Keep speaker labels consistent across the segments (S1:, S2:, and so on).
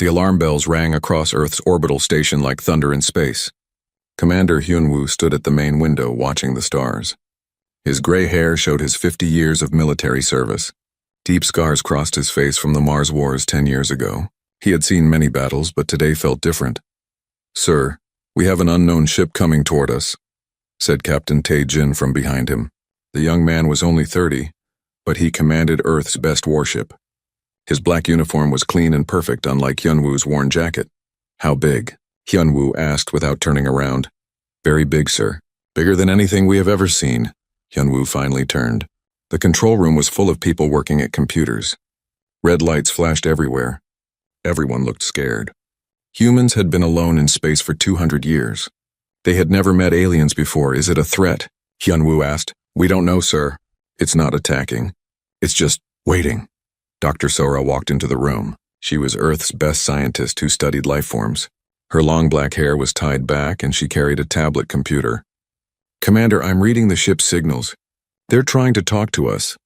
S1: The alarm bells rang across Earth's orbital station like thunder in space. Commander Hyunwoo stood at the main window watching the stars. His gray hair showed his 50 years of military service. Deep scars crossed his face from the Mars Wars 10 years ago. He had seen many battles, but today felt different. "Sir, we have an unknown ship coming toward us," said Captain Tae-jin from behind him. The young man was only 30, but he commanded Earth's best warship. His black uniform was clean and perfect, unlike Hyunwoo's worn jacket. "How big?" Hyunwoo asked without turning around. "Very big, sir. Bigger than anything we have ever seen." Hyunwoo finally turned. The control room was full of people working at computers. Red lights flashed everywhere. Everyone looked scared. Humans had been alone in space for 200 years. They had never met aliens before. "Is it a threat?" Hyunwoo asked. "We don't know, sir. It's not attacking. It's just waiting." Dr. Sora walked into the room. She was Earth's best scientist who studied life forms. Her long black hair was tied back and she carried a tablet computer. "Commander, I'm reading the ship's signals. They're trying to talk to us."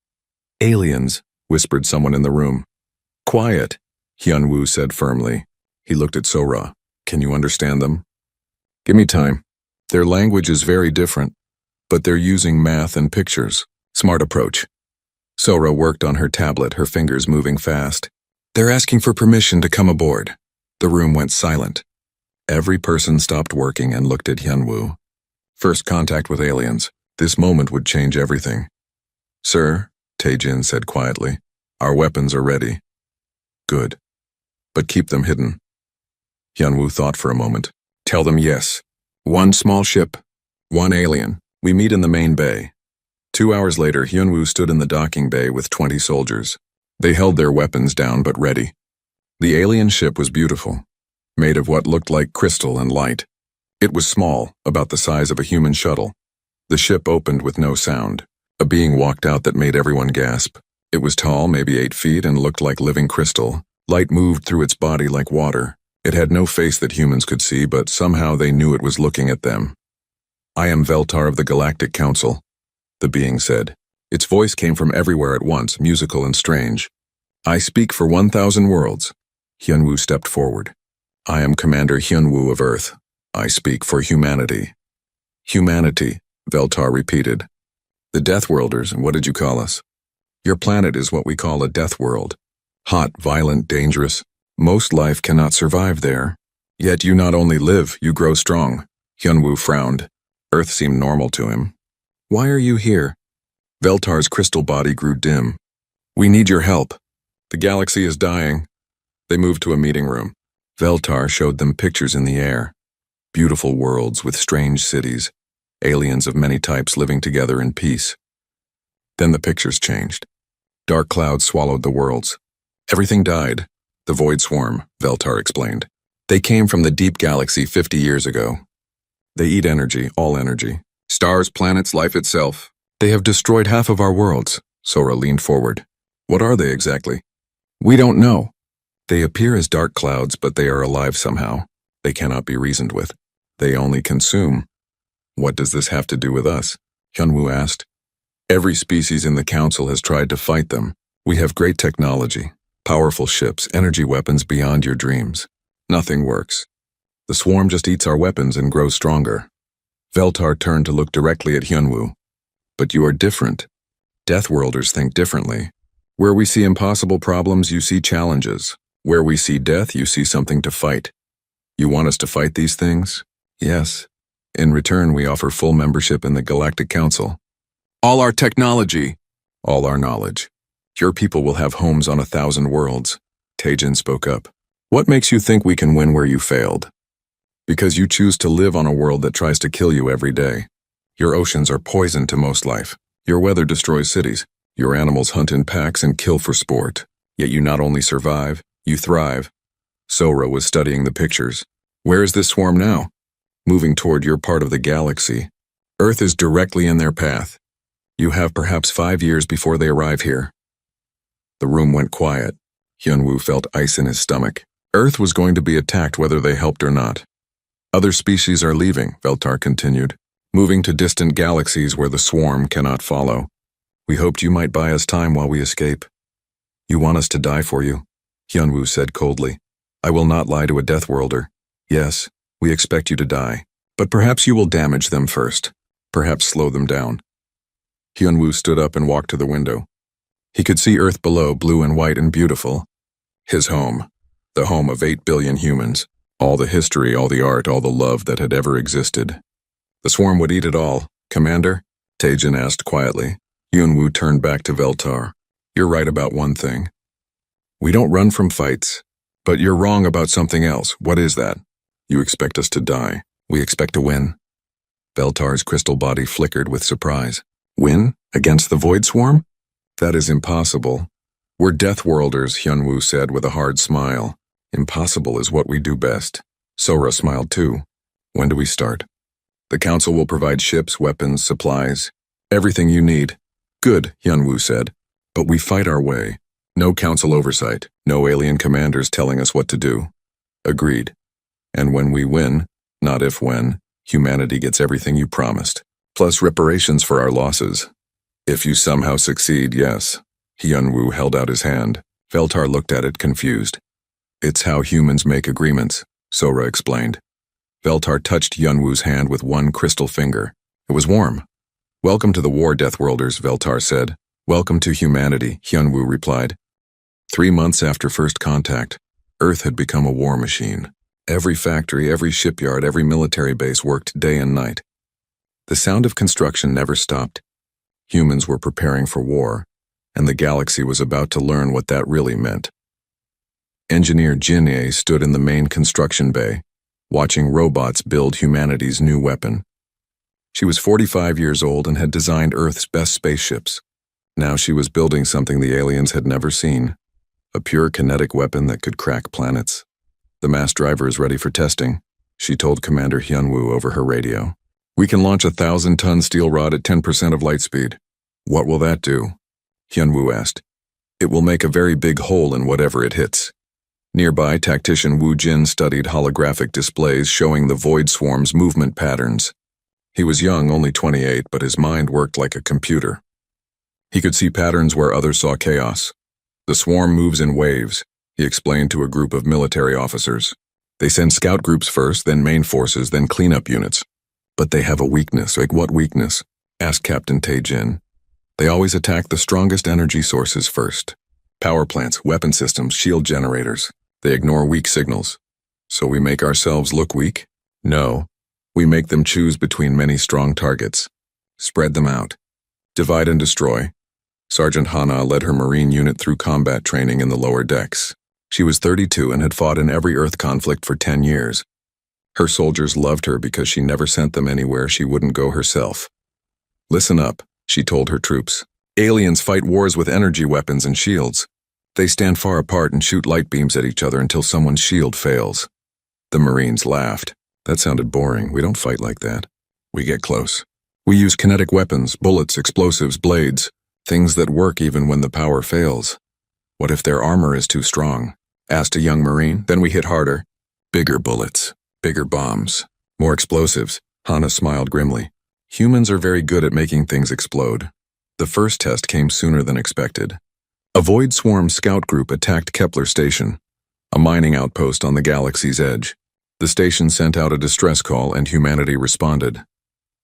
S1: "Aliens," whispered someone in the room. "Quiet," Hyunwoo said firmly. He looked at Sora. "Can you understand them?" "Give me time. Their language is very different, but they're using math and pictures. Smart approach." Sora worked on her tablet, her fingers moving fast. "They're asking for permission to come aboard." The room went silent. Every person stopped working and looked at Hyunwoo. First contact with aliens. This moment would change everything. "Sir," Tae-jin said quietly, "our weapons are ready." "Good. But keep them hidden." Hyunwoo thought for a moment. "Tell them yes. One small ship, one alien. We meet in the main bay." 2 hours later, Hyunwoo stood in the docking bay with 20 soldiers. They held their weapons down but ready. The alien ship was beautiful, made of what looked like crystal and light. It was small, about the size of a human shuttle. The ship opened with no sound. A being walked out that made everyone gasp. It was tall, maybe 8 feet, and looked like living crystal. Light moved through its body like water. It had no face that humans could see, but somehow they knew it was looking at them. "I am Veltar of the Galactic Council," the being said. Its voice came from everywhere at once, musical and strange. "I speak for 1,000 worlds." Hyunwoo stepped forward. "I am Commander Hyunwoo of Earth. I speak for humanity." "Humanity," Veltar repeated. "The Deathworlders, what did you call us?" "Your planet is what we call a death world. Hot, violent, dangerous. Most life cannot survive there. Yet you not only live, you grow strong." Hyunwoo frowned. Earth seemed normal to him. "Why are you here?" Veltar's crystal body grew dim. "We need your help. The galaxy is dying." They moved to a meeting room. Veltar showed them pictures in the air. Beautiful worlds with strange cities. Aliens of many types living together in peace. Then the pictures changed. Dark clouds swallowed the worlds. Everything died. "The void swarm," Veltar explained. "They came from the deep galaxy 50 years ago. They eat energy, all energy. Stars, planets, life itself. They have destroyed half of our worlds." Sora leaned forward. "What are they exactly?" "We don't know. They appear as dark clouds, but they are alive somehow. They cannot be reasoned with. They only consume." "What does this have to do with us?" Hyunwoo asked. "Every species in the council has tried to fight them. We have great technology, powerful ships, energy weapons beyond your dreams. Nothing works. The swarm just eats our weapons and grows stronger." Veltar turned to look directly at Hyunwoo. "But you are different. Deathworlders think differently. Where we see impossible problems, you see challenges. Where we see death, you see something to fight. You want us to fight these things?" "Yes. In return, we offer full membership in the Galactic Council. All our technology, all our knowledge. Your people will have homes on 1,000 worlds." Tae-jin spoke up. "What makes you think we can win where you failed?" "Because you choose to live on a world that tries to kill you every day. Your oceans are poison to most life. Your weather destroys cities. Your animals hunt in packs and kill for sport. Yet you not only survive, you thrive." Sora was studying the pictures. "Where is this swarm now?" "Moving toward your part of the galaxy. Earth is directly in their path. You have perhaps 5 years before they arrive here." The room went quiet. Hyunwoo felt ice in his stomach. Earth was going to be attacked whether they helped or not. "Other species are leaving," Veltar continued, "moving to distant galaxies where the swarm cannot follow. We hoped you might buy us time while we escape." "You want us to die for you?" Hyunwoo said coldly. I will not lie to a Deathworlder. Yes, we expect you to die. But perhaps you will damage them first. Perhaps slow them down. Hyunwoo stood up and walked to the window. He could see Earth below, blue and white and beautiful. His home. The home of 8 billion humans. All the history, all the art, all the love that had ever existed. The swarm would eat it all. Commander? Taejin asked quietly. Hyunwoo turned back to Veltar. You're right about one thing. We don't run from fights. But you're wrong about something else. What is that? You expect us to die. We expect to win. Veltar's crystal body flickered with surprise. Win? Against the Void Swarm? That is impossible. We're Deathworlders, Hyunwoo said with a hard smile. Impossible is what we do best. Sora smiled too. When do we start? The Council will provide ships, weapons, supplies. Everything you need. Good, Hyunwoo said. But we fight our way. No Council oversight. No alien commanders telling us what to do. Agreed. And when we win, not if when, humanity gets everything you promised. Plus reparations for our losses. If you somehow succeed, yes. Hyunwoo held out his hand. Veltar looked at it, confused. It's how humans make agreements, Sora explained. Veltar touched Hyunwoo's hand with one crystal finger. It was warm. Welcome to the war, Deathworlders, Veltar said. Welcome to humanity, Hyunwoo replied. 3 months after first contact, Earth had become a war machine. Every factory, every shipyard, every military base worked day and night. The sound of construction never stopped. Humans were preparing for war, and the galaxy was about to learn what that really meant. Engineer Jin-ae stood in the main construction bay, watching robots build humanity's new weapon. She was 45 years old and had designed Earth's best spaceships. Now she was building something the aliens had never seen, a pure kinetic weapon that could crack planets. The mass driver is ready for testing, she told Commander Hyunwoo over her radio. We can launch a 1,000-ton steel rod at 10% of light speed. What will that do? Hyunwoo asked. It will make a very big hole in whatever it hits. Nearby, tactician Woo Jin studied holographic displays showing the Void Swarm's movement patterns. He was young, only 28, but his mind worked like a computer. He could see patterns where others saw chaos. The swarm moves in waves, he explained to a group of military officers. They send scout groups first, then main forces, then cleanup units. But they have a weakness. Like what weakness? Asked Captain Taejin. They always attack the strongest energy sources first. Power plants, weapon systems, shield generators. They ignore weak signals. So we make ourselves look weak? No. We make them choose between many strong targets. Spread them out. Divide and destroy. Sergeant Hana led her Marine unit through combat training in the lower decks. She was 32 and had fought in every Earth conflict for 10 years. Her soldiers loved her because she never sent them anywhere she wouldn't go herself. Listen up, she told her troops. Aliens fight wars with energy weapons and shields. They stand far apart and shoot light beams at each other until someone's shield fails. The Marines laughed. That sounded boring. We don't fight like that. We get close. We use kinetic weapons, bullets, explosives, blades, things that work even when the power fails. What if their armor is too strong? Asked a young Marine. Then we hit harder. Bigger bullets, bigger bombs, more explosives. Hana smiled grimly. Humans are very good at making things explode. The first test came sooner than expected. A Void Swarm scout group attacked Kepler Station, a mining outpost on the galaxy's edge. The station sent out a distress call and humanity responded.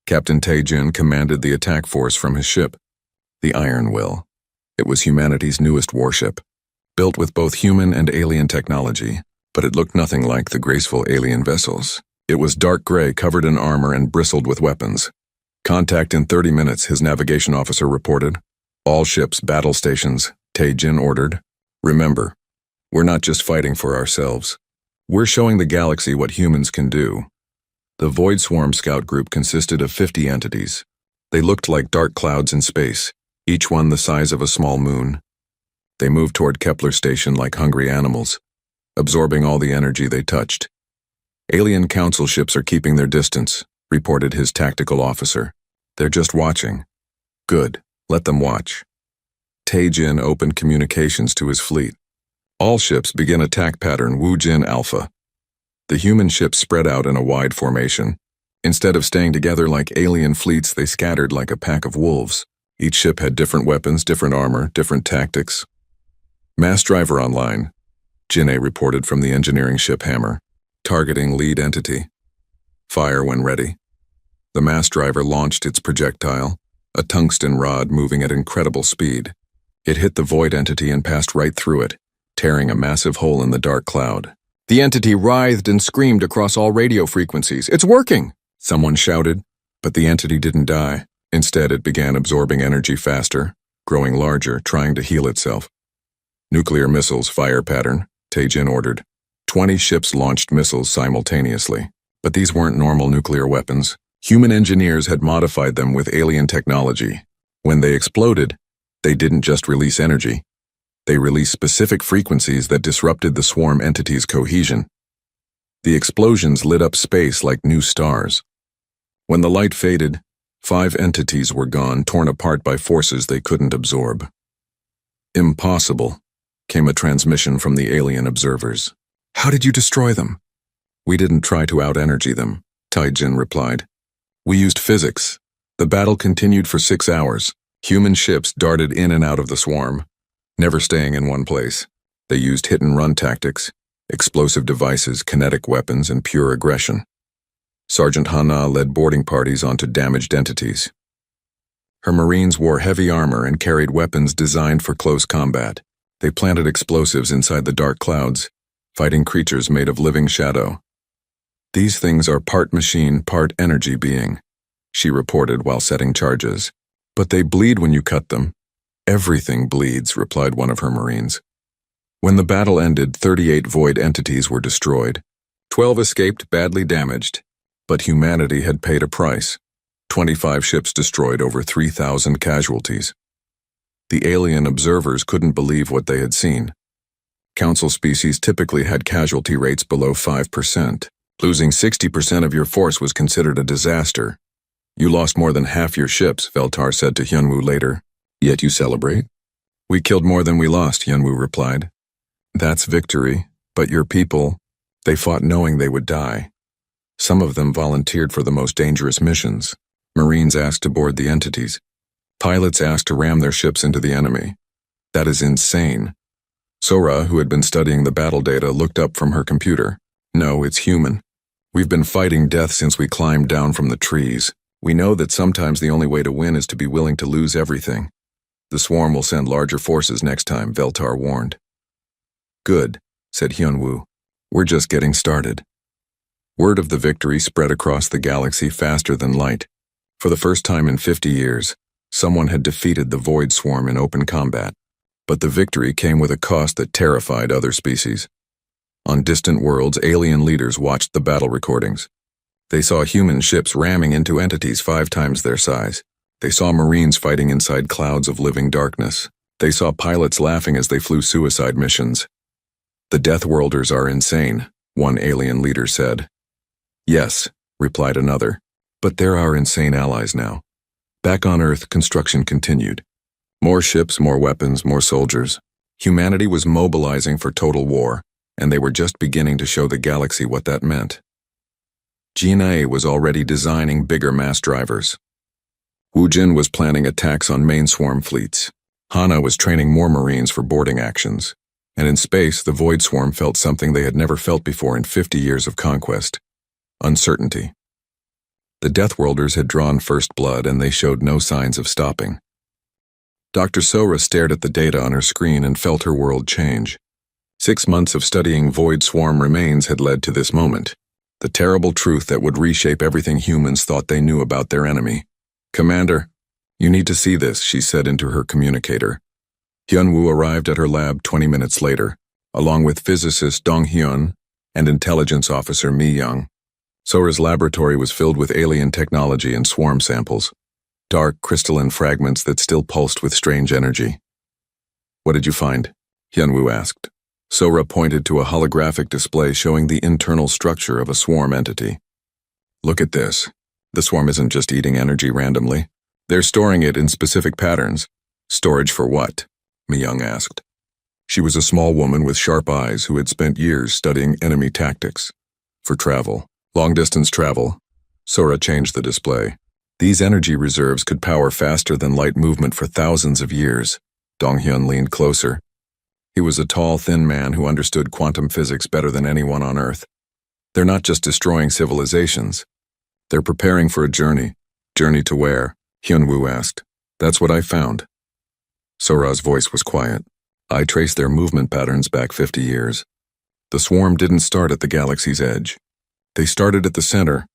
S1: Captain Taejin commanded the attack force from his ship, the Iron Will. It was humanity's newest warship, built with both human and alien technology, but it looked nothing like the graceful alien vessels. It was dark gray, covered in armor and bristled with weapons. Contact in 30 minutes, his navigation officer reported. All ships, battle stations, Taejin ordered. Remember, we're not just fighting for ourselves. We're showing the galaxy what humans can do. The Void Swarm scout group consisted of 50 entities. They looked like dark clouds in space, each one the size of a small moon. They moved toward Kepler Station like hungry animals, absorbing all the energy they touched. Alien council ships are keeping their distance, reported his tactical officer. They're just watching. Good, let them watch. Taejin opened communications to his fleet. All ships begin attack pattern Woojin Alpha. The human ships spread out in a wide formation. Instead of staying together like alien fleets, they scattered like a pack of wolves. Each ship had different weapons, different armor, different tactics. Mass driver online. Jin'e reported from the engineering ship Hammer. Targeting lead entity. Fire when ready. The mass driver launched its projectile, a tungsten rod moving at incredible speed. It hit the void entity and passed right through it, tearing a massive hole in the dark cloud. The entity writhed and screamed across all radio frequencies. "It's working!" someone shouted, but the entity didn't die. Instead, it began absorbing energy faster, growing larger, trying to heal itself. Nuclear missiles fire pattern, Tae-jin ordered. 20 ships launched missiles simultaneously, but these weren't normal nuclear weapons. Human engineers had modified them with alien technology. When they exploded, they didn't just release energy. They released specific frequencies that disrupted the swarm entity's cohesion. The explosions lit up space like new stars. When the light faded, 5 entities were gone, torn apart by forces they couldn't absorb. "Impossible," came a transmission from the alien observers. "How did you destroy them?" "We didn't try to out-energy them," Tae-jin replied. "We used physics." The battle continued for 6 hours. Human ships darted in and out of the swarm, never staying in one place. They used hit-and-run tactics, explosive devices, kinetic weapons, and pure aggression. Sergeant Hana led boarding parties onto damaged entities. Her Marines wore heavy armor and carried weapons designed for close combat. They planted explosives inside the dark clouds, fighting creatures made of living shadow. "These things are part machine, part energy being," she reported while setting charges. "But they bleed when you cut them." "Everything bleeds," replied one of her Marines. When the battle ended, 38 void entities were destroyed. 12 escaped badly damaged, but humanity had paid a price. 25 ships destroyed, over 3,000 casualties. The alien observers couldn't believe what they had seen. Council species typically had casualty rates below 5%. Losing 60% of your force was considered a disaster. "You lost more than half your ships," Veltar said to Hyunwoo later. "Yet you celebrate?" "We killed more than we lost," Hyunwoo replied. "That's victory, but your people, they fought knowing they would die. Some of them volunteered for the most dangerous missions. Marines asked to board the entities. Pilots asked to ram their ships into the enemy. That is insane." Sora, who had been studying the battle data, looked up from her computer. "No, it's human. We've been fighting death since we climbed down from the trees. We know that sometimes the only way to win is to be willing to lose everything. The swarm will send larger forces next time," Veltar warned. "Good," said Hyunwoo. "We're just getting started." Word of the victory spread across the galaxy faster than light. For the first time in 50 years, someone had defeated the Void Swarm in open combat. But the victory came with a cost that terrified other species. On distant worlds, alien leaders watched the battle recordings. They saw human ships ramming into entities 5 times their size. They saw Marines fighting inside clouds of living darkness. They saw pilots laughing as they flew suicide missions. "The Deathworlders are insane," one alien leader said. "Yes," replied another, "but they're our insane allies now." Back on Earth, construction continued. More ships, more weapons, more soldiers. Humanity was mobilizing for total war, and they were just beginning to show the galaxy what that meant. Jin'e was already designing bigger mass drivers. Woojin was planning attacks on main swarm fleets. Hana was training more Marines for boarding actions. And in space, the Void Swarm felt something they had never felt before in 50 years of conquest. Uncertainty. The Deathworlders had drawn first blood, and they showed no signs of stopping. Dr. Sora stared at the data on her screen and felt her world change. 6 months of studying Void Swarm remains had led to this moment. The terrible truth that would reshape everything humans thought they knew about their enemy. "Commander, you need to see this," she said into her communicator. Hyunwoo arrived at her lab 20 minutes later, along with physicist Dong-hyun and intelligence officer Mi-young. Sora's laboratory was filled with alien technology and swarm samples, dark crystalline fragments that still pulsed with strange energy. "What did you find?" Hyunwoo asked. Sora pointed to a holographic display showing the internal structure of a swarm entity. "Look at this. The swarm isn't just eating energy randomly. They're storing it in specific patterns." "Storage for what?" Mi-young asked. She was a small woman with sharp eyes who had spent years studying enemy tactics. "For travel. Long-distance travel." Sora changed the display. "These energy reserves could power faster than light movement for thousands of years." Dong-hyun leaned closer. He was a tall, thin man who understood quantum physics better than anyone on Earth. They're not just destroying civilizations. They're preparing for a journey. Journey to where? Hyunwoo asked. That's what I found. Sora's voice was quiet. I traced their movement patterns back 50 years. The swarm didn't start at the galaxy's edge. They started at the center.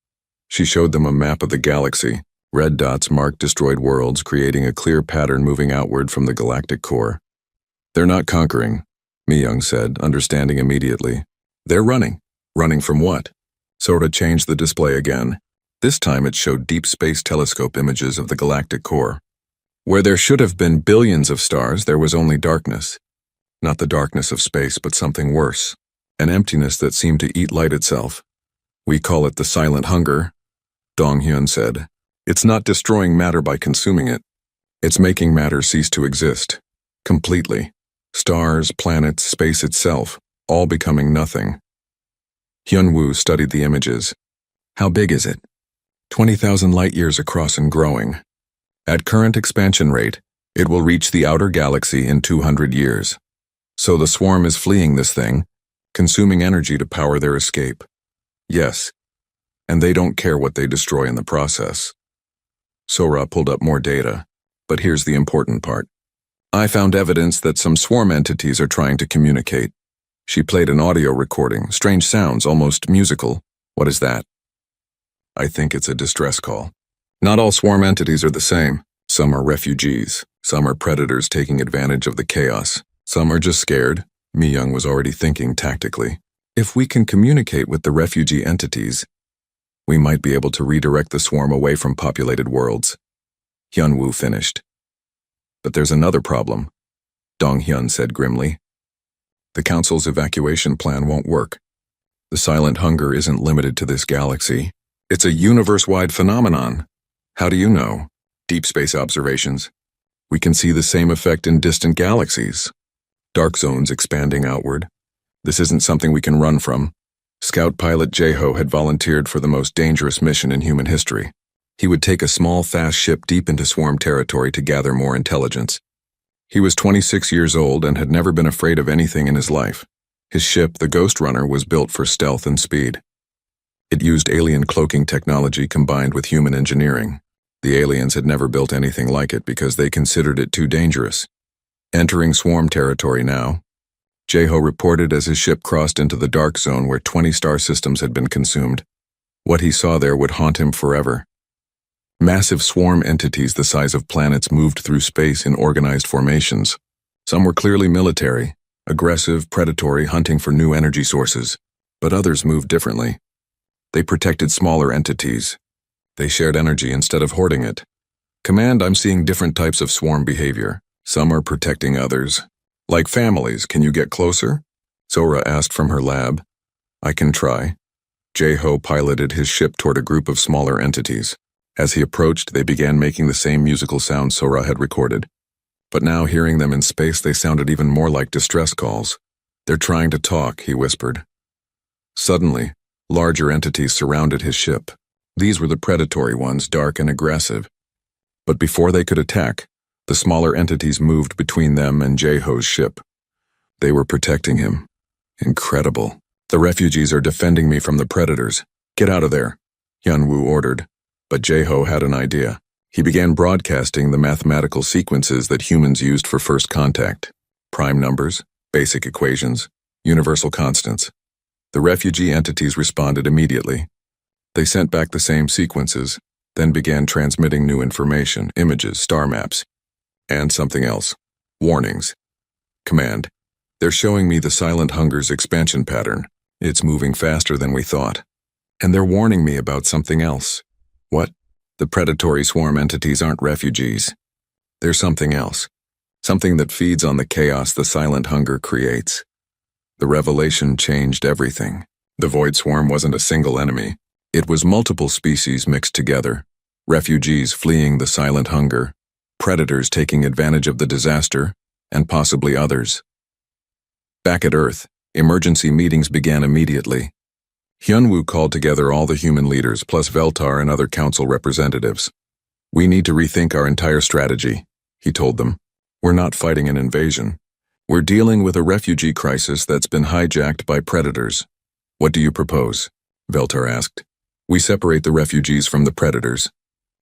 S1: She showed them a map of the galaxy. Red dots marked destroyed worlds, creating a clear pattern moving outward from the galactic core. They're not conquering, Mi-young said, understanding immediately. They're running. Running from what? Sora changed the display again. This time it showed deep space telescope images of the galactic core. Where there should have been billions of stars, there was only darkness. Not the darkness of space, but something worse. An emptiness that seemed to eat light itself. We call it the silent hunger, Dong-hyun said. It's not destroying matter by consuming it. It's making matter cease to exist. Completely. Stars, planets, space itself, all becoming nothing. Hyunwoo studied the images. How big is it? 20,000 light-years across and growing. At current expansion rate, it will reach the outer galaxy in 200 years. So the swarm is fleeing this thing, consuming energy to power their escape. Yes, and they don't care what they destroy in the process. Sora pulled up more data, but here's the important part. I found evidence that some swarm entities are trying to communicate. She played an audio recording, strange sounds, almost musical. What is that? I think it's a distress call. Not all swarm entities are the same. Some are refugees. Some are predators taking advantage of the chaos. Some are just scared. Mi-young was already thinking tactically. If we can communicate with the refugee entities, we might be able to redirect the swarm away from populated worlds. Hyunwoo finished. But there's another problem, Dong-hyun said grimly. The Council's evacuation plan won't work. The silent hunger isn't limited to this galaxy. It's a universe-wide phenomenon. How do you know? Deep space observations. We can see the same effect in distant galaxies. Dark zones expanding outward. This isn't something we can run from. Scout pilot Jae-ho had volunteered for the most dangerous mission in human history. He would take a small, fast ship deep into swarm territory to gather more intelligence. He was 26 years old and had never been afraid of anything in his life. His ship, the Ghost Runner, was built for stealth and speed. It used alien cloaking technology combined with human engineering. The aliens had never built anything like it because they considered it too dangerous. Entering swarm territory now, Jae-ho reported as his ship crossed into the dark zone where 20 star systems had been consumed. What he saw there would haunt him forever. Massive swarm entities the size of planets moved through space in organized formations. Some were clearly military, aggressive, predatory, hunting for new energy sources. But others moved differently. They protected smaller entities. They shared energy instead of hoarding it. Command, I'm seeing different types of swarm behavior. Some are protecting others. Like families, can you get closer? Sora asked from her lab. I can try. Jae-ho piloted his ship toward a group of smaller entities. As he approached, they began making the same musical sounds Sora had recorded. But now, hearing them in space, they sounded even more like distress calls. They're trying to talk, he whispered. Suddenly, larger entities surrounded his ship. These were the predatory ones, dark and aggressive. But before they could attack, the smaller entities moved between them and Jae-ho's ship. They were protecting him. Incredible. The refugees are defending me from the predators. Get out of there, Hyunwoo ordered. But Jae-ho had an idea. He began broadcasting the mathematical sequences that humans used for first contact. Prime numbers, basic equations, universal constants. The refugee entities responded immediately. They sent back the same sequences, then began transmitting new information, images, star maps, and something else. Warnings. Command. They're showing me the silent hunger's expansion pattern. It's moving faster than we thought. And they're warning me about something else. What? The predatory swarm entities aren't refugees. They're something else. Something that feeds on the chaos the silent hunger creates. The revelation changed everything. The void swarm wasn't a single enemy. It was multiple species mixed together. Refugees fleeing the silent hunger, predators taking advantage of the disaster, and possibly others. Back at Earth, emergency meetings began immediately. Hyunwoo called together all the human leaders plus Veltar and other council representatives. We need to rethink our entire strategy, he told them. We're not fighting an invasion. We're dealing with a refugee crisis that's been hijacked by predators. What do you propose? Veltar asked. We separate the refugees from the predators,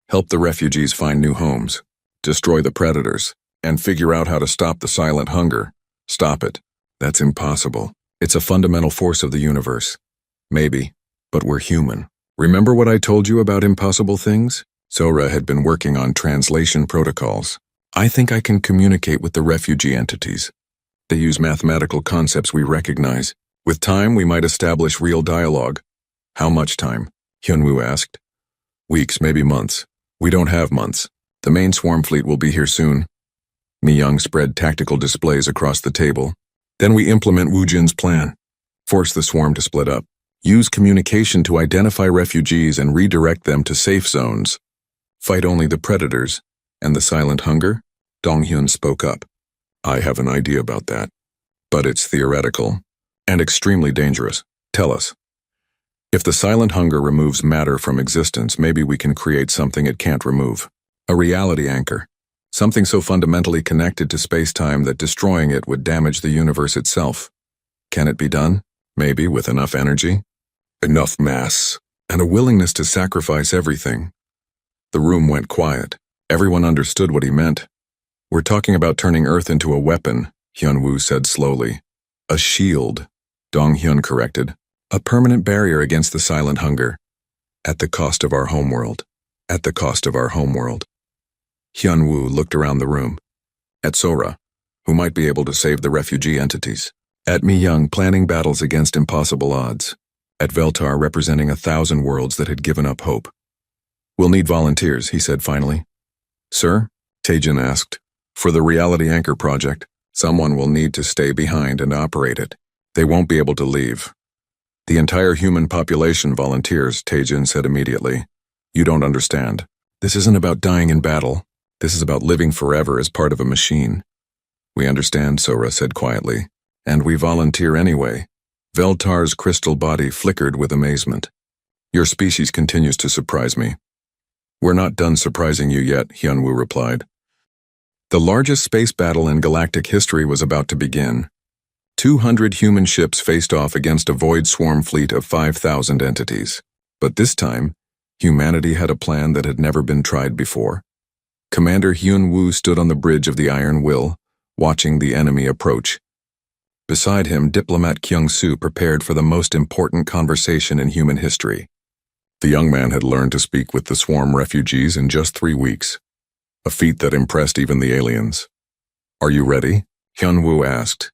S1: help the refugees find new homes, destroy the predators, and figure out how to stop the silent hunger. Stop it. That's impossible. It's a fundamental force of the universe. Maybe, but we're human. Remember what I told you about impossible things? Sora had been working on translation protocols. I think I can communicate with the refugee entities. They use mathematical concepts we recognize. With time, we might establish real dialogue. How much time? Hyunwoo asked. Weeks, maybe months. We don't have months. The main swarm fleet will be here soon. Mi-young spread tactical displays across the table. Then we implement Woojin's plan. Force the swarm to split up. Use communication to identify refugees and redirect them to safe zones. Fight only the predators. And the silent hunger? Donghyun spoke up. I have an idea about that. But it's theoretical. And extremely dangerous. Tell us. If the silent hunger removes matter from existence, maybe we can create something it can't remove. A reality anchor. Something so fundamentally connected to space-time that destroying it would damage the universe itself. Can it be done? Maybe with enough energy? Enough mass. And a willingness to sacrifice everything. The room went quiet. Everyone understood what he meant. We're talking about turning Earth into a weapon, Hyunwoo said slowly. A shield, Donghyun corrected. A permanent barrier against the silent hunger. At the cost of our homeworld. At the cost of our homeworld. Hyunwoo looked around the room. At Sora, who might be able to save the refugee entities. At Mi-young planning battles against impossible odds. At Veltar representing 1,000 worlds that had given up hope. We'll need volunteers, he said finally. Sir? Taejin asked. For the Reality Anchor project, someone will need to stay behind and operate it. They won't be able to leave. The entire human population volunteers, Taejin said immediately. You don't understand. This isn't about dying in battle. This is about living forever as part of a machine. We understand, Sora said quietly. And we volunteer anyway. Veltar's crystal body flickered with amazement. Your species continues to surprise me. We're not done surprising you yet, Hyunwoo replied. The largest space battle in galactic history was about to begin. 200 human ships faced off against a void swarm fleet of 5,000 entities. But this time, humanity had a plan that had never been tried before. Commander Hyunwoo stood on the bridge of the Iron Will, watching the enemy approach. Beside him, diplomat Kyung-soo prepared for the most important conversation in human history. The young man had learned to speak with the swarm refugees in just 3 weeks, a feat that impressed even the aliens. Are you ready? Hyunwoo asked.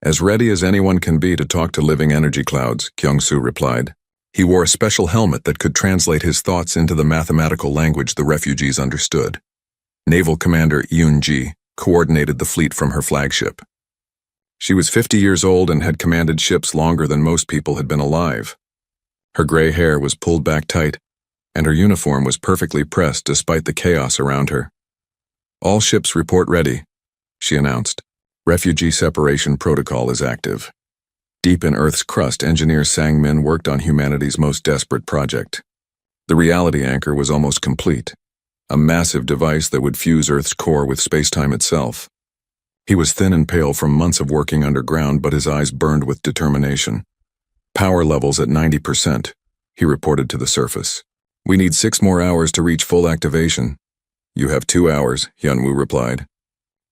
S1: As ready as anyone can be to talk to living energy clouds, Kyung-soo replied. He wore a special helmet that could translate his thoughts into the mathematical language the refugees understood. Naval Commander Yoon-ji coordinated the fleet from her flagship. She was 50 years old and had commanded ships longer than most people had been alive. Her gray hair was pulled back tight, and her uniform was perfectly pressed despite the chaos around her. All ships report ready, she announced. Refugee separation protocol is active. Deep in Earth's crust, engineer Sang-min worked on humanity's most desperate project. The reality anchor was almost complete, a massive device that would fuse Earth's core with space-time itself. He was thin and pale from months of working underground, but his eyes burned with determination. Power levels at 90%, he reported to the surface. We need 6 more hours to reach full activation. You have 2 hours, Hyunwoo replied.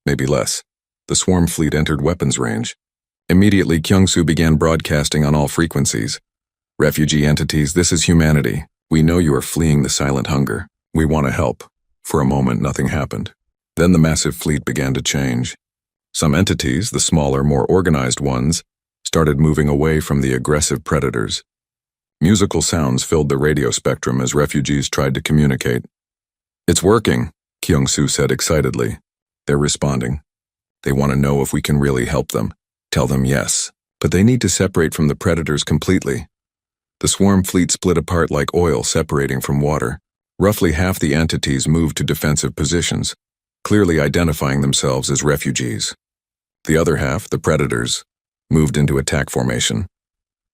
S1: Maybe less. The swarm fleet entered weapons range. Immediately, Kyung-soo began broadcasting on all frequencies. Refugee entities, this is humanity. We know you are fleeing the silent hunger. We want to help. For a moment, nothing happened. Then the massive fleet began to change. Some entities, the smaller, more organized ones, started moving away from the aggressive predators. Musical sounds filled the radio spectrum as refugees tried to communicate. It's working, Kyung-soo said excitedly. They're responding. They want to know if we can really help them. Tell them yes, but they need to separate from the predators completely. The swarm fleet split apart like oil separating from water. Roughly half the entities moved to defensive positions, clearly identifying themselves as refugees. The other half, the predators, moved into attack formation.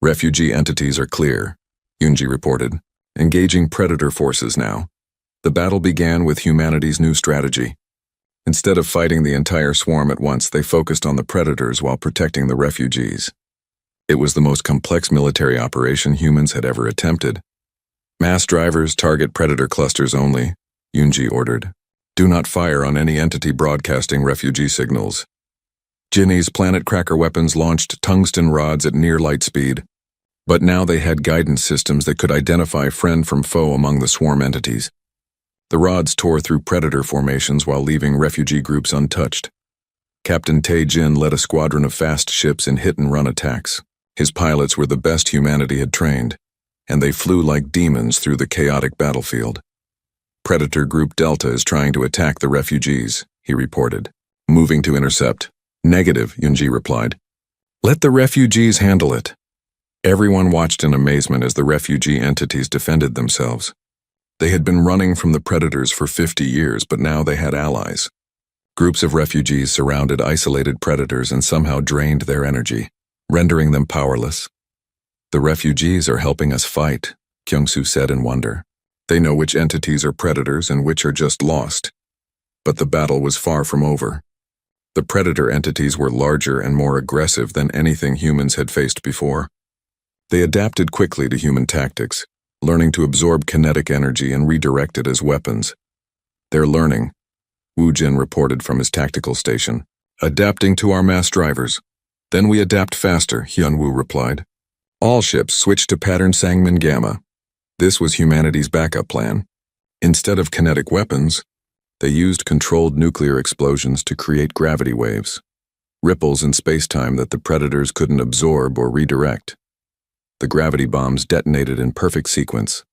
S1: Refugee entities are clear, Yoon-ji reported, engaging predator forces now. The battle began with humanity's new strategy. Instead of fighting the entire swarm at once, they focused on the predators while protecting the refugees. It was the most complex military operation humans had ever attempted. Mass drivers target predator clusters only, Yunji ordered. Do not fire on any entity broadcasting refugee signals. Jinny's planet cracker weapons launched tungsten rods at near light speed, but now they had guidance systems that could identify friend from foe among the swarm entities. The rods tore through predator formations while leaving refugee groups untouched. Captain Tae-jin led a squadron of fast ships in hit-and-run attacks. His pilots were the best humanity had trained, and they flew like demons through the chaotic battlefield. Predator Group Delta is trying to attack the refugees, he reported. Moving to intercept. Negative, Yunji replied. Let the refugees handle it. Everyone watched in amazement as the refugee entities defended themselves. They had been running from the predators for 50 years, but now they had allies. Groups of refugees surrounded isolated predators and somehow drained their energy, rendering them powerless. The refugees are helping us fight, Kyung-soo said in wonder. They know which entities are predators and which are just lost. But the battle was far from over. The predator entities were larger and more aggressive than anything humans had faced before. They adapted quickly to human tactics, learning to absorb kinetic energy and redirect it as weapons. They're learning, Woo Jin reported from his tactical station, adapting to our mass drivers. Then we adapt faster, Hyun-woo replied. All ships switched to pattern Sangmin Gamma. This was humanity's backup plan. Instead of kinetic weapons, they used controlled nuclear explosions to create gravity waves, ripples in space-time that the predators couldn't absorb or redirect. The gravity bombs detonated in perfect sequence,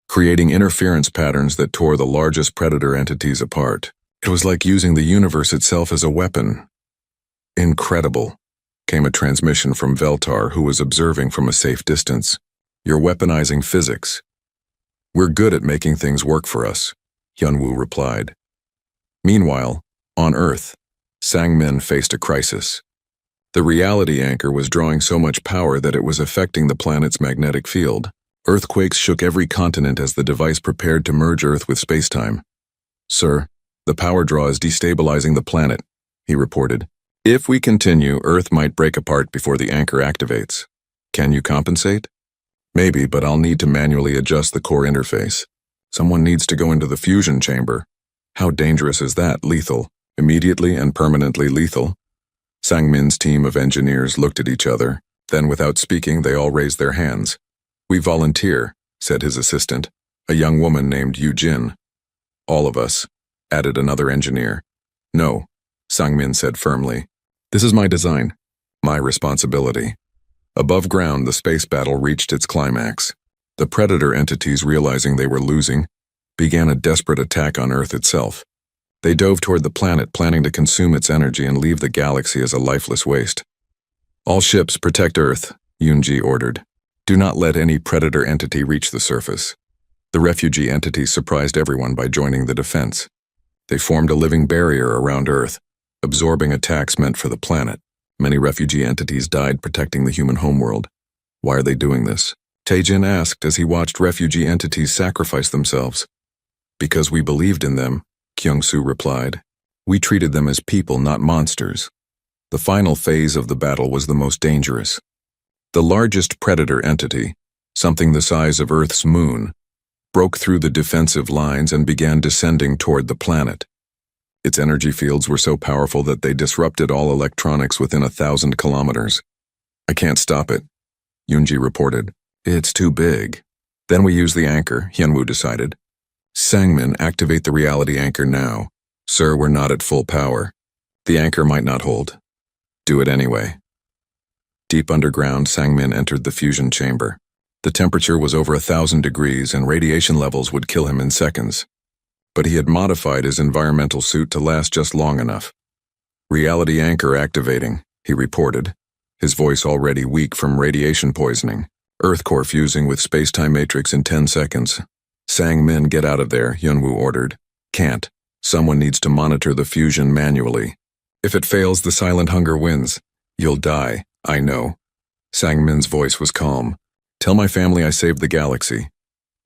S1: creating interference patterns that tore the largest predator entities apart. It was like using the universe itself as a weapon. Incredible, came a transmission from Veltar, who was observing from a safe distance. You're weaponizing physics. We're good at making things work for us, Hyun-woo replied. Meanwhile, on Earth, Sang-min faced a crisis. The reality anchor was drawing so much power that it was affecting the planet's magnetic field. Earthquakes shook every continent as the device prepared to merge Earth with spacetime. Sir, the power draw is destabilizing the planet, he reported. If we continue, Earth might break apart before the anchor activates. Can you compensate? Maybe, but I'll need to manually adjust the core interface. Someone needs to go into the fusion chamber. How dangerous is that? Lethal. Immediately and permanently lethal. Sang-min's team of engineers looked at each other. Then, without speaking, they all raised their hands. We volunteer, said his assistant, a young woman named Yu-jin. All of us, added another engineer. No, Sang-min said firmly. This is my design, my responsibility. Above ground, the space battle reached its climax. The predator entities, realizing they were losing, began a desperate attack on Earth itself. They dove toward the planet, planning to consume its energy and leave the galaxy as a lifeless waste. All ships protect Earth, Yunji ordered. Do not let any predator entity reach the surface. The refugee entities surprised everyone by joining the defense. They formed a living barrier around Earth, absorbing attacks meant for the planet. Many refugee entities died protecting the human homeworld. Why are they doing this? Tae-jin asked as he watched refugee entities sacrifice themselves. Because we believed in them, Kyung-soo replied. We treated them as people, not monsters. The final phase of the battle was the most dangerous. The largest predator entity, something the size of Earth's moon, broke through the defensive lines and began descending toward the planet. Its energy fields were so powerful that they disrupted all electronics within 1,000 kilometers. I can't stop it, Yunji reported. It's too big. Then we use the anchor, Hyun-woo decided. Sang-min, activate the reality anchor now. Sir, we're not at full power. The anchor might not hold. Do it anyway. Deep underground, Sang-min entered the fusion chamber. The temperature was over 1,000 degrees and radiation levels would kill him in seconds. But he had modified his environmental suit to last just long enough. Reality anchor activating, he reported, his voice already weak from radiation poisoning. Earth core fusing with space-time matrix in 10 seconds. Sang-min, get out of there, Hyun-woo ordered. Can't. Someone needs to monitor the fusion manually. If it fails, the silent hunger wins. You'll die, I know. Sang-min's voice was calm. Tell my family I saved the galaxy.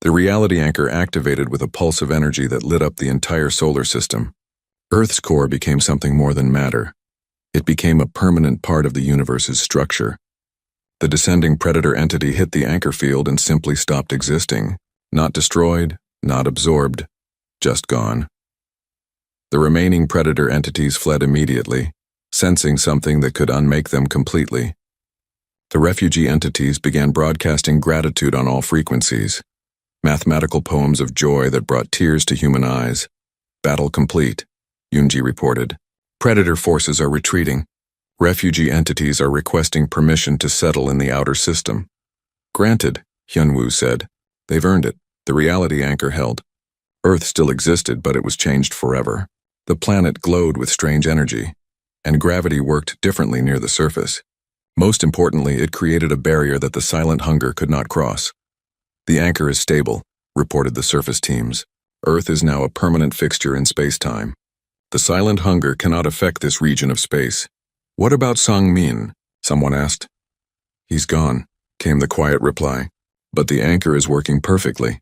S1: The reality anchor activated with a pulse of energy that lit up the entire solar system. Earth's core became something more than matter. It became a permanent part of the universe's structure. The descending predator entity hit the anchor field and simply stopped existing. Not destroyed, not absorbed, just gone. The remaining predator entities fled immediately, sensing something that could unmake them completely. The refugee entities began broadcasting gratitude on all frequencies, mathematical poems of joy that brought tears to human eyes. Battle complete, Yunji reported. Predator forces are retreating. Refugee entities are requesting permission to settle in the outer system. Granted, Hyunwoo said. They've earned it. The reality anchor held. Earth still existed, but it was changed forever. The planet glowed with strange energy, and gravity worked differently near the surface. Most importantly, it created a barrier that the silent hunger could not cross. The anchor is stable, reported the surface teams. Earth is now a permanent fixture in space-time. The silent hunger cannot affect this region of space. What about Sang-min? Someone asked. He's gone, came the quiet reply. But the anchor is working perfectly.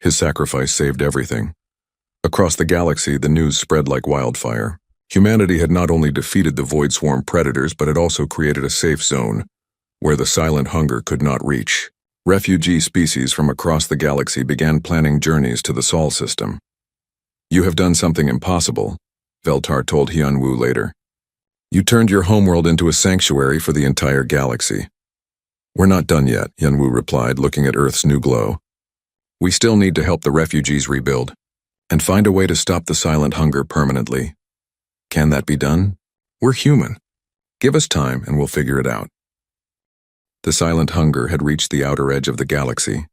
S1: His sacrifice saved everything. Across the galaxy, the news spread like wildfire. Humanity had not only defeated the Void Swarm predators, but it also created a safe zone where the silent hunger could not reach. Refugee species from across the galaxy began planning journeys to the Sol system. You have done something impossible, Veltar told Hyunwoo later. You turned your homeworld into a sanctuary for the entire galaxy. We're not done yet, Hyunwoo replied, looking at Earth's new glow. We still need to help the refugees rebuild and find a way to stop the silent hunger permanently. Can that be done? We're human. Give us time and we'll figure it out. The silent hunger had reached the outer edge of the galaxy.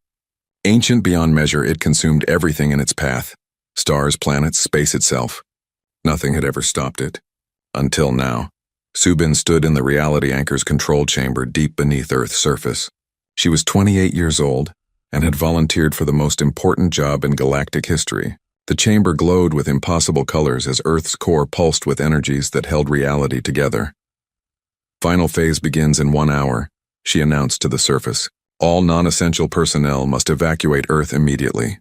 S1: Ancient beyond measure, it consumed everything in its path. Stars, planets, space itself. Nothing had ever stopped it. Until now. Subin stood in the reality anchor's control chamber deep beneath Earth's surface. She was 28 years old and had volunteered for the most important job in galactic history. The chamber glowed with impossible colors as Earth's core pulsed with energies that held reality together. Final phase begins in 1 hour, she announced to the surface. All non-essential personnel must evacuate Earth immediately.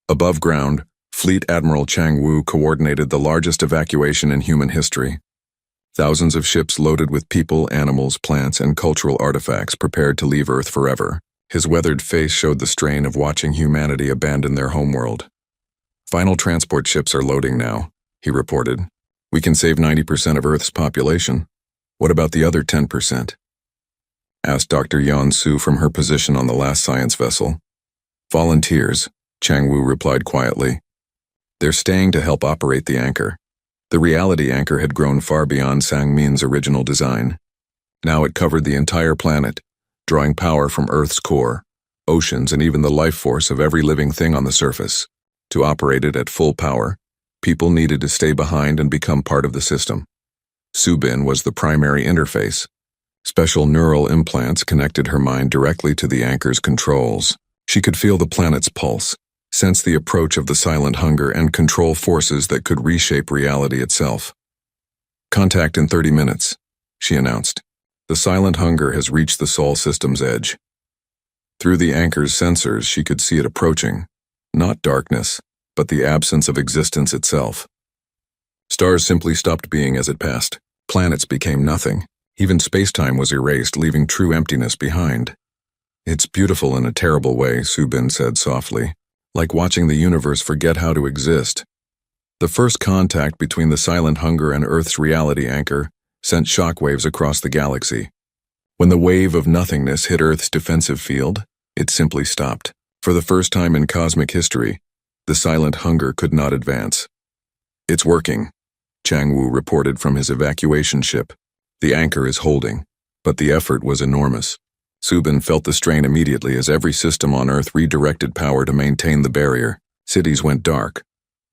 S1: Above ground, Fleet Admiral Chang Woo coordinated the largest evacuation in human history. Thousands of ships loaded with people, animals, plants, and cultural artifacts prepared to leave Earth forever. His weathered face showed the strain of watching humanity abandon their homeworld. Final transport ships are loading now, he reported. We can save 90% of Earth's population. What about the other 10%? Asked Dr. Yan Su from her position on the last science vessel. Volunteers, Chang Woo replied quietly. They're staying to help operate the anchor. The reality anchor had grown far beyond Sang-min's original design. Now it covered the entire planet, drawing power from Earth's core, oceans, and even the life force of every living thing on the surface. To operate it at full power, people needed to stay behind and become part of the system. Subin was the primary interface. Special neural implants connected her mind directly to the anchor's controls. She could feel the planet's pulse, sense the approach of the silent hunger, and control forces that could reshape reality itself. Contact in 30 minutes, she announced. The silent hunger has reached the Sol system's edge. Through the anchor's sensors, she could see it approaching. Not darkness, but the absence of existence itself. Stars simply stopped being as it passed. Planets became nothing. Even space-time was erased, leaving true emptiness behind. It's beautiful in a terrible way, Subin said softly, like watching the universe forget how to exist. The first contact between the silent hunger and Earth's reality anchor sent shockwaves across the galaxy. When the wave of nothingness hit Earth's defensive field, it simply stopped. For the first time in cosmic history, the silent hunger could not advance. It's working, Chang Woo reported from his evacuation ship. The anchor is holding, but the effort was enormous. Subin felt the strain immediately as every system on Earth redirected power to maintain the barrier. Cities went dark.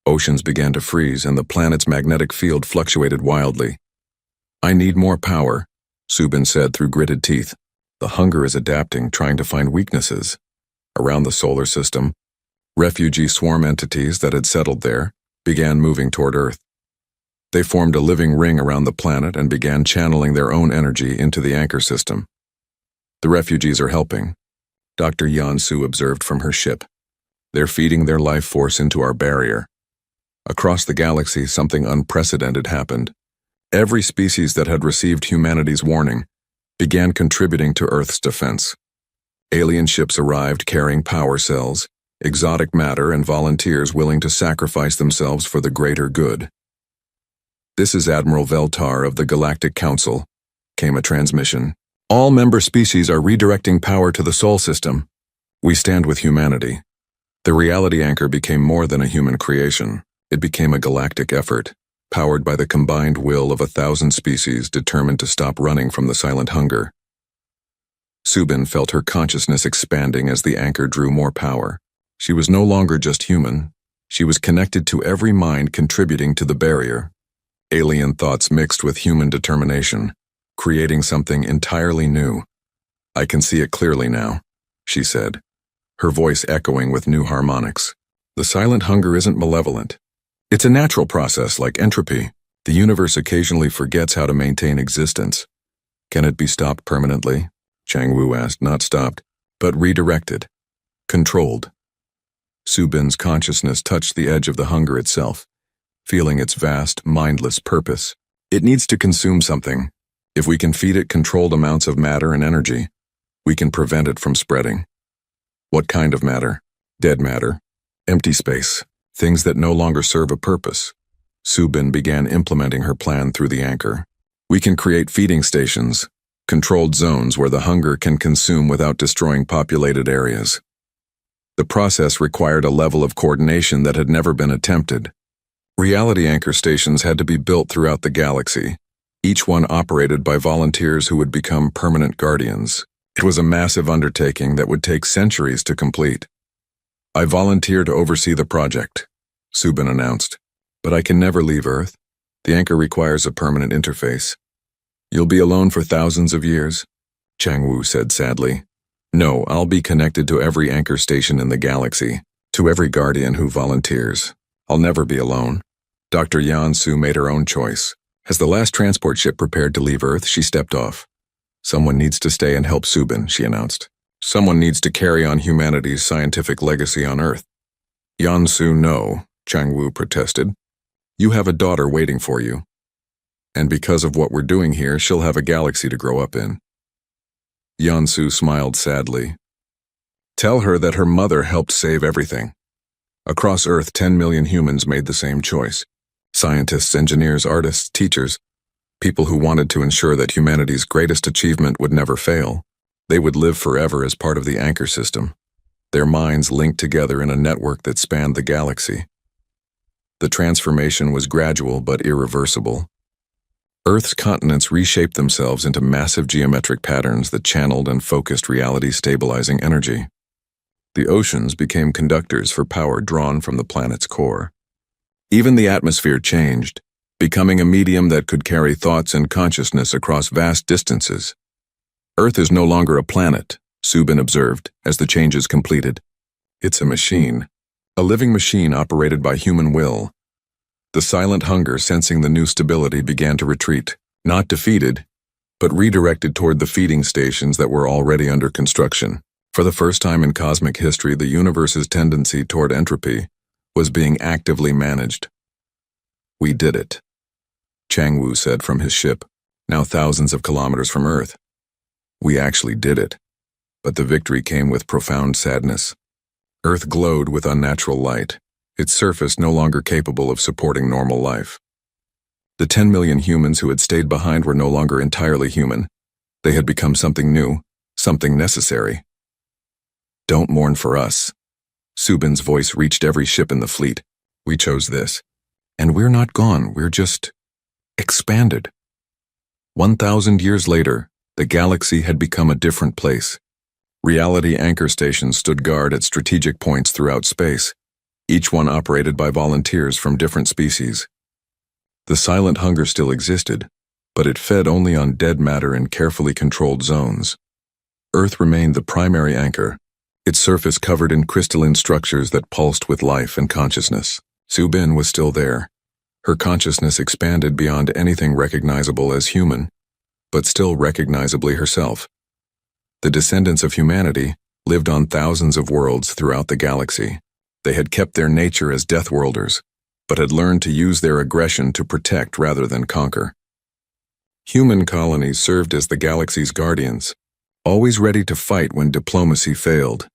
S1: Oceans began to freeze, and the planet's magnetic field fluctuated wildly. I need more power, Subin said through gritted teeth. The hunger is adapting, trying to find weaknesses. Around the solar system, refugee swarm entities that had settled there began moving toward Earth. They formed a living ring around the planet and began channeling their own energy into the anchor system. The refugees are helping, Dr. Yan Su observed from her ship. They're feeding their life force into our barrier. Across the galaxy, something unprecedented happened. Every species that had received humanity's warning began contributing to Earth's defense. Alien ships arrived carrying power cells, exotic matter, and volunteers willing to sacrifice themselves for the greater good. "This is Admiral Veltar of the Galactic Council," came a transmission. "All member species are redirecting power to the Sol system. We stand with humanity." The reality anchor became more than a human creation. It became a galactic effort, powered by the combined will of 1,000 species determined to stop running from the silent hunger. Subin felt her consciousness expanding as the anchor drew more power. She was no longer just human. She was connected to every mind contributing to the barrier. Alien thoughts mixed with human determination, creating something entirely new. "I can see it clearly now," she said, her voice echoing with new harmonics. "The silent hunger isn't malevolent. It's a natural process like entropy. The universe occasionally forgets how to maintain existence." "Can it be stopped permanently?" Chang Wu asked. "Not stopped, but redirected, controlled." Subin's consciousness touched the edge of the hunger itself, feeling its vast, mindless purpose. It needs to consume something. If we can feed it controlled amounts of matter and energy, we can prevent it from spreading. What kind of matter? Dead matter, empty space, things that no longer serve a purpose. Subin began implementing her plan through the anchor. "We can create feeding stations, controlled zones where the hunger can consume without destroying populated areas." The process required a level of coordination that had never been attempted. Reality anchor stations had to be built throughout the galaxy, each one operated by volunteers who would become permanent guardians. It was a massive undertaking that would take centuries to complete. "I volunteer to oversee the project," Subin announced. "But I can never leave Earth. The anchor requires a permanent interface." "You'll be alone for thousands of years," Chang Wu said sadly. "No, I'll be connected to every anchor station in the galaxy, to every guardian who volunteers. I'll never be alone." Dr. Yan Su made her own choice. As the last transport ship prepared to leave Earth, she stepped off. "Someone needs to stay and help Subin," she announced. "Someone needs to carry on humanity's scientific legacy on Earth." "Yan Su, no," Chang Wu protested. "You have a daughter waiting for you. And because of what we're doing here, she'll have a galaxy to grow up in." Yan Su smiled sadly. "Tell her that her mother helped save everything." Across Earth, 10 million humans made the same choice. Scientists, engineers, artists, teachers, people who wanted to ensure that humanity's greatest achievement would never fail. They would live forever as part of the anchor system, their minds linked together in a network that spanned the galaxy. The transformation was gradual but irreversible. Earth's continents reshaped themselves into massive geometric patterns that channeled and focused reality-stabilizing energy. The oceans became conductors for power drawn from the planet's core. Even the atmosphere changed, becoming a medium that could carry thoughts and consciousness across vast distances. "Earth is no longer a planet," Subin observed as the changes completed. "It's a machine, a living machine operated by human will." The silent hunger, sensing the new stability, began to retreat, not defeated, but redirected toward the feeding stations that were already under construction. For the first time in cosmic history, the universe's tendency toward entropy was being actively managed. "We did it," Chang Wu said from his ship, now thousands of kilometers from Earth. "We actually did it." But the victory came with profound sadness. Earth glowed with unnatural light, its surface no longer capable of supporting normal life. The 10 million humans who had stayed behind were no longer entirely human. They had become something new, something necessary. "Don't mourn for us." Subin's voice reached every ship in the fleet. "We chose this. And we're not gone, we're just expanded." 1,000 years later, the galaxy had become a different place. Reality anchor stations stood guard at strategic points throughout space, each one operated by volunteers from different species. The silent hunger still existed, but it fed only on dead matter in carefully controlled zones. Earth remained the primary anchor, its surface covered in crystalline structures that pulsed with life and consciousness. Subin was still there. Her consciousness expanded beyond anything recognizable as human, but still recognizably herself. The descendants of humanity lived on thousands of worlds throughout the galaxy. They had kept their nature as Deathworlders, but had learned to use their aggression to protect rather than conquer. Human colonies served as the galaxy's guardians, always ready to fight when diplomacy failed.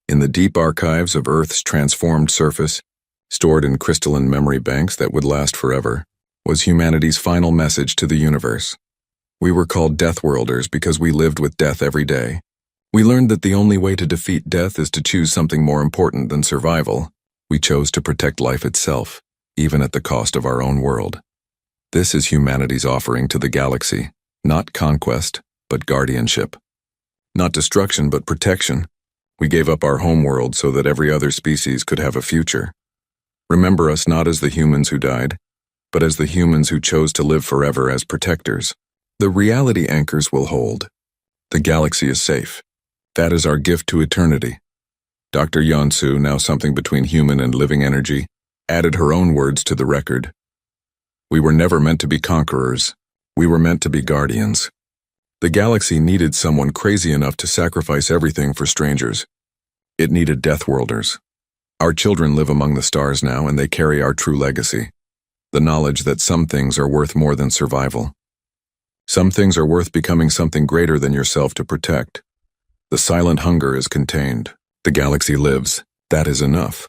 S1: In the deep archives of Earth's transformed surface, stored in crystalline memory banks that would last forever, was humanity's final message to the universe. We were called Deathworlders because we lived with death every day. We learned that the only way to defeat death is to choose something more important than survival. We chose to protect life itself, even at the cost of our own world. This is humanity's offering to the galaxy, not conquest, but guardianship. Not destruction, but protection. We gave up our homeworld so that every other species could have a future. Remember us not as the humans who died, but as the humans who chose to live forever as protectors. The reality anchors will hold. The galaxy is safe. That is our gift to eternity. Dr. Yonsu, now something between human and living energy, added her own words to the record. We were never meant to be conquerors. We were meant to be guardians. The galaxy needed someone crazy enough to sacrifice everything for strangers. It needed Deathworlders. Our children live among the stars now, and they carry our true legacy. The knowledge that some things are worth more than survival. Some things are worth becoming something greater than yourself to protect. The silent hunger is contained. The galaxy lives. That is enough.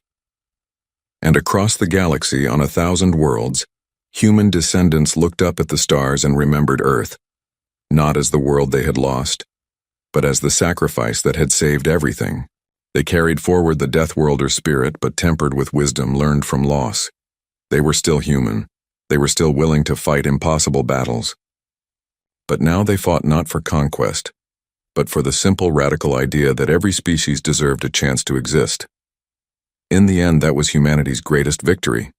S1: And across the galaxy, on 1,000 worlds, human descendants looked up at the stars and remembered Earth, not as the world they had lost, but as the sacrifice that had saved everything. They carried forward the Deathworlder spirit, but tempered with wisdom learned from loss. They were still human. They were still willing to fight impossible battles. But now they fought not for conquest, but for the simple radical idea that every species deserved a chance to exist. In the end, that was humanity's greatest victory.